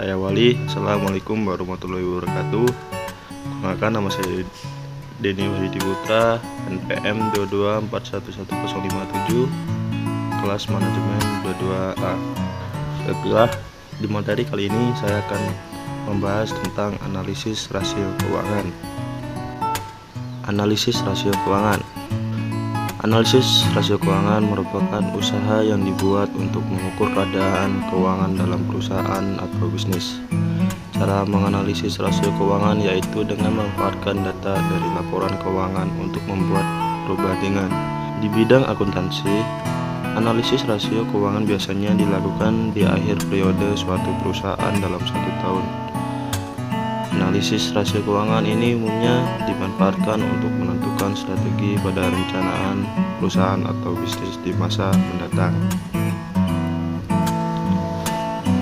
Saya Wali. Assalamualaikum warahmatullahi wabarakatuh. Perkenalkan, nama saya Denny Wahyudi Putra, NPM 224111057, kelas manajemen 22A. Baiklah, di materi kali ini saya akan membahas tentang analisis rasio keuangan. Analisis rasio keuangan. Analisis rasio keuangan merupakan usaha yang dibuat untuk mengukur keadaan keuangan dalam perusahaan atau bisnis. Cara menganalisis rasio keuangan yaitu dengan memanfaatkan data dari laporan keuangan untuk membuat perbandingan. Di bidang akuntansi, analisis rasio keuangan biasanya dilakukan di akhir periode suatu perusahaan dalam 1 tahun. Analisis rasio keuangan ini umumnya dimanfaatkan untuk menentukan strategi pada rencanaan perusahaan atau bisnis di masa mendatang.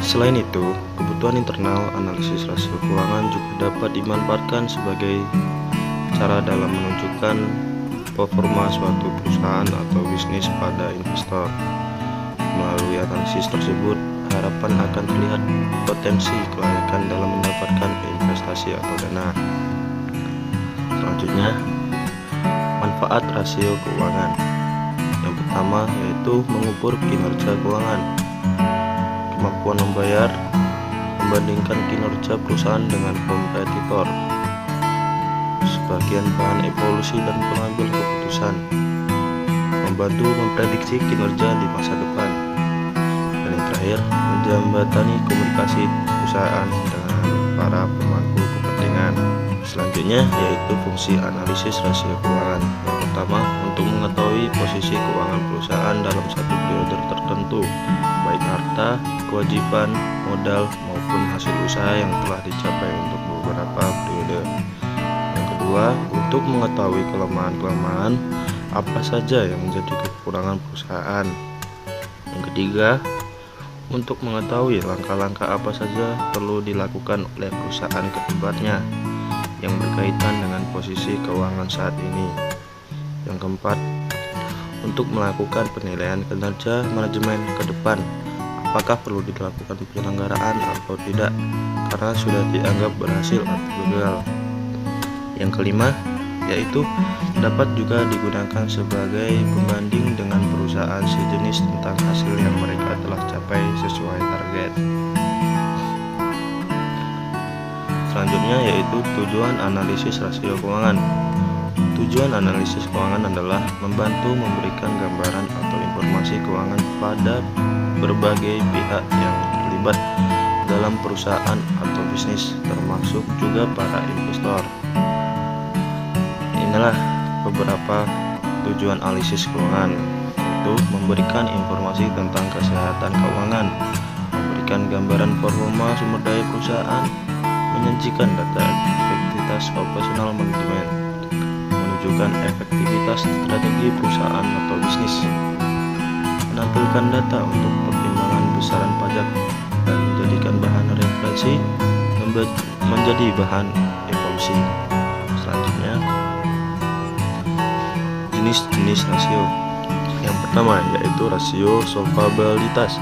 Selain itu, kebutuhan internal analisis rasio keuangan juga dapat dimanfaatkan sebagai cara dalam menunjukkan performa suatu perusahaan atau bisnis pada investor. Melalui analisis tersebut, harapan akan terlihat potensi kelayakan dalam mendapatkan investasi atau dana. Selanjutnya, manfaat rasio keuangan. Yang pertama yaitu mengukur kinerja keuangan. Kemampuan membayar, membandingkan kinerja perusahaan dengan kompetitor. Sebagian bahan evaluasi dan pengambil keputusan. Membantu memprediksi kinerja di masa depan. Dan yang terakhir, menjembatani komunikasi perusahaan dengan para pemangku kepentingan. Selanjutnya yaitu fungsi analisis rasio keuangan. Yang pertama, untuk mengetahui posisi keuangan perusahaan dalam satu periode tertentu, baik harta, kewajiban, modal maupun hasil usaha yang telah dicapai untuk beberapa periode. Yang kedua, untuk mengetahui kelemahan-kelemahan apa saja yang menjadi kekurangan perusahaan. Yang ketiga, untuk mengetahui langkah-langkah apa saja perlu dilakukan oleh perusahaan ke depannya yang berkaitan dengan posisi keuangan saat ini. Yang keempat, untuk melakukan penilaian kinerja manajemen ke depan, apakah perlu dilakukan penyelenggaraan atau tidak karena sudah dianggap berhasil atau gagal. Yang kelima, yaitu dapat juga digunakan sebagai pembanding dengan perusahaan sejenis tentang hasil yang mereka telah capai sesuai target. Selanjutnya yaitu tujuan analisis rasio keuangan. Tujuan analisis keuangan adalah membantu memberikan gambaran atau informasi keuangan pada berbagai pihak yang terlibat dalam perusahaan atau bisnis, termasuk juga para investor. Inilah beberapa tujuan analisis keuangan, yaitu memberikan informasi tentang kesehatan keuangan, memberikan gambaran performa sumber daya perusahaan, menyajikan data efektivitas operasional manajemen, menunjukkan efektivitas strategi perusahaan atau bisnis, menampilkan data untuk pertimbangan besaran pajak, dan menjadikan bahan referensi menjadi bahan evaluasi. Selanjutnya, jenis-jenis rasio. Yang pertama yaitu rasio solvabilitas.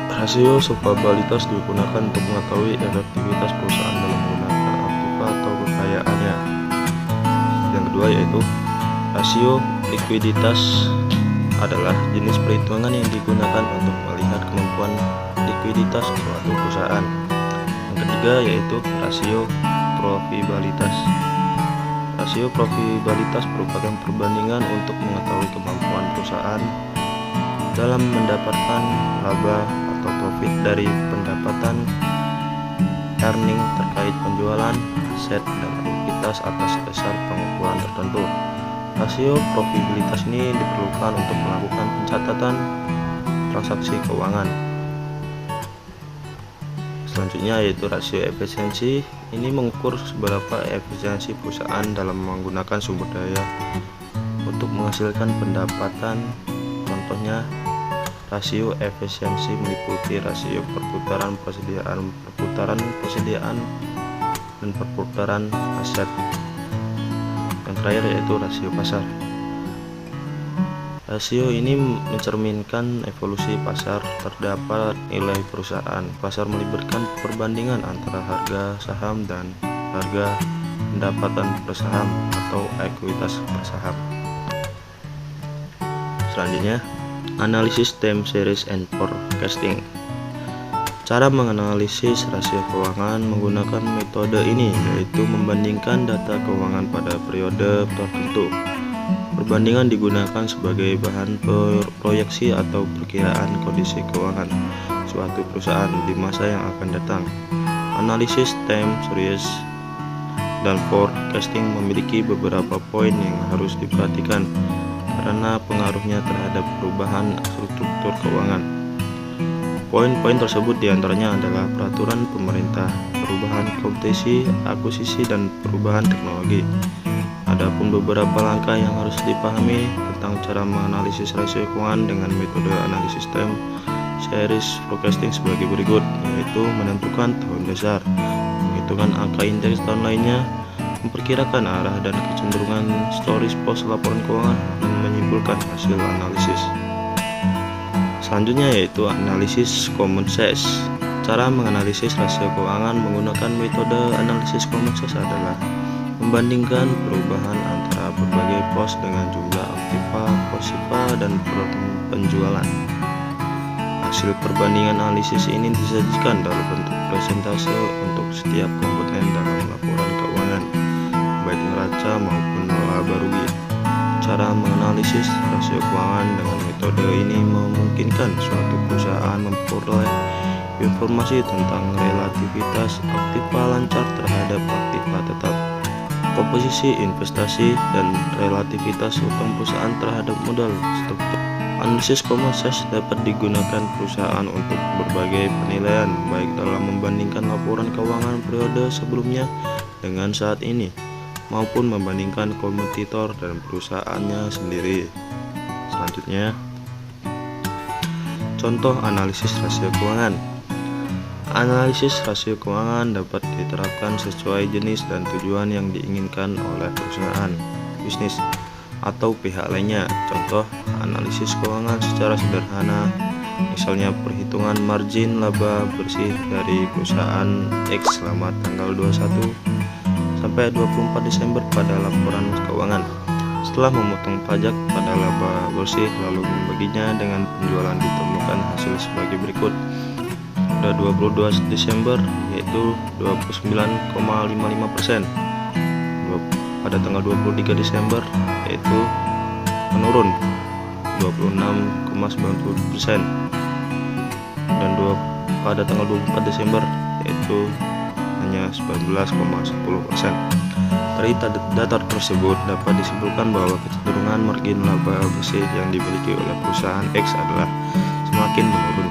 Rasio solvabilitas digunakan untuk mengetahui efektivitas perusahaan dalam menggunakan aktiva atau kekayaannya. Yang kedua yaitu rasio likuiditas, adalah jenis perhitungan yang digunakan untuk melihat kemampuan likuiditas suatu perusahaan. Yang ketiga yaitu rasio profitabilitas. Rasio profitabilitas merupakan perbandingan untuk mengetahui kemampuan perusahaan dalam mendapatkan laba atau profit dari pendapatan, earning terkait penjualan, aset, dan likuiditas atas dasar pengukuran tertentu. Rasio profitabilitas ini diperlukan untuk melakukan pencatatan transaksi keuangan. Selanjutnya yaitu rasio efisiensi. Ini mengukur seberapa efisiensi perusahaan dalam menggunakan sumber daya untuk menghasilkan pendapatan. Contohnya, rasio efisiensi meliputi rasio perputaran persediaan dan perputaran aset. Yang terakhir yaitu rasio pasar. Rasio ini mencerminkan evolusi pasar. Terdapat nilai perusahaan. Pasar melibatkan perbandingan antara harga saham dan harga pendapatan per saham atau ekuitas per saham. Selanjutnya, analisis time series and forecasting. Cara menganalisis rasio keuangan menggunakan metode ini yaitu membandingkan data keuangan pada periode tertentu. Perbandingan digunakan sebagai bahan proyeksi atau perkiraan kondisi keuangan suatu perusahaan di masa yang akan datang. Analisis time series dan forecasting memiliki beberapa poin yang harus diperhatikan karena pengaruhnya terhadap perubahan struktur keuangan. Poin-poin tersebut diantaranya adalah peraturan pemerintah, perubahan kompetisi, akuisisi, dan perubahan teknologi. Adapun beberapa langkah yang harus dipahami tentang cara menganalisis rasio keuangan dengan metode analisis time series forecasting sebagai berikut, yaitu menentukan tahun dasar, menghitung angka indeks tahun lainnya, memperkirakan arah dan kecenderungan historis pos laporan keuangan, dan menyimpulkan hasil analisis. Selanjutnya yaitu analisis common sense. Cara menganalisis rasio keuangan menggunakan metode analisis common sense adalah membandingkan perubahan antara berbagai pos dengan jumlah aktiva, pasiva, dan penjualan. Hasil perbandingan analisis ini disajikan dalam bentuk presentase untuk setiap komponen dalam laporan keuangan, baik neraca maupun laba rugi. Cara menganalisis rasio keuangan dengan metode ini memungkinkan suatu perusahaan memperoleh informasi tentang relativitas aktiva lancar terhadap aktiva tetap, komposisi investasi, dan relativitas utang perusahaan terhadap modal struktur. Analisis common sense dapat digunakan perusahaan untuk berbagai penilaian, baik dalam membandingkan laporan keuangan periode sebelumnya dengan saat ini, maupun membandingkan kompetitor dan perusahaannya sendiri. Selanjutnya, contoh analisis rasio keuangan. Analisis rasio keuangan dapat diterapkan sesuai jenis dan tujuan yang diinginkan oleh perusahaan, bisnis, atau pihak lainnya. Contoh analisis keuangan secara sederhana, misalnya perhitungan margin laba bersih dari perusahaan X selama tanggal 21 sampai 24 Desember pada laporan keuangan. Setelah memotong pajak pada laba bersih lalu membaginya dengan penjualan, ditemukan hasil sebagai berikut. Pada 22 Desember yaitu 29,55%. Pada tanggal 23 Desember yaitu menurun 26,90%. Dan pada tanggal 24 Desember yaitu hanya 19,10%. Dari data tersebut dapat disimpulkan bahwa kecenderungan margin laba bersih yang dimiliki oleh perusahaan X adalah semakin menurun.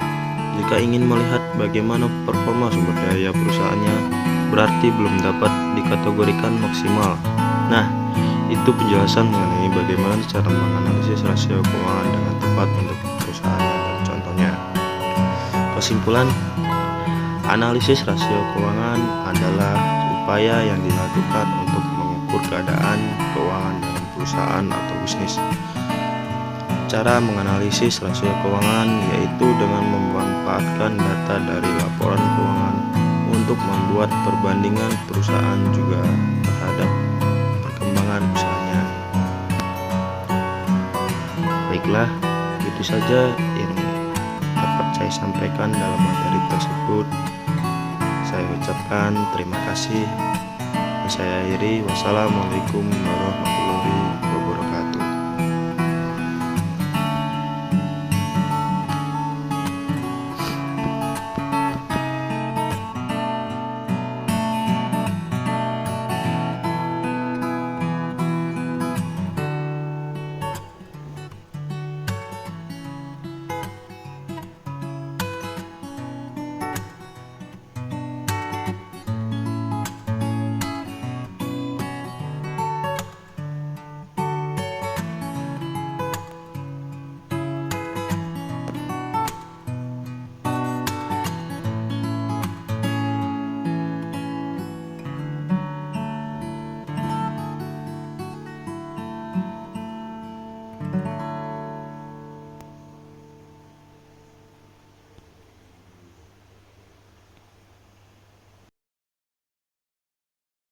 Jika ingin melihat bagaimana performa sumber daya perusahaannya, berarti belum dapat dikategorikan maksimal. Nah, itu penjelasan mengenai bagaimana cara menganalisis rasio keuangan dengan tepat untuk perusahaan dan contohnya. Kesimpulan, analisis rasio keuangan adalah upaya yang dilakukan untuk mengukur keadaan keuangan dalam perusahaan atau bisnis. Cara menganalisis rasio keuangan yaitu dengan memanfaatkan data dari laporan keuangan untuk membuat perbandingan perusahaan juga terhadap perkembangan usahanya. Baiklah, itu saja yang dapat saya sampaikan dalam materi tersebut. Saya ucapkan terima kasih. Saya akhiri. Wassalamualaikum warahmatullahi wabarakatuh.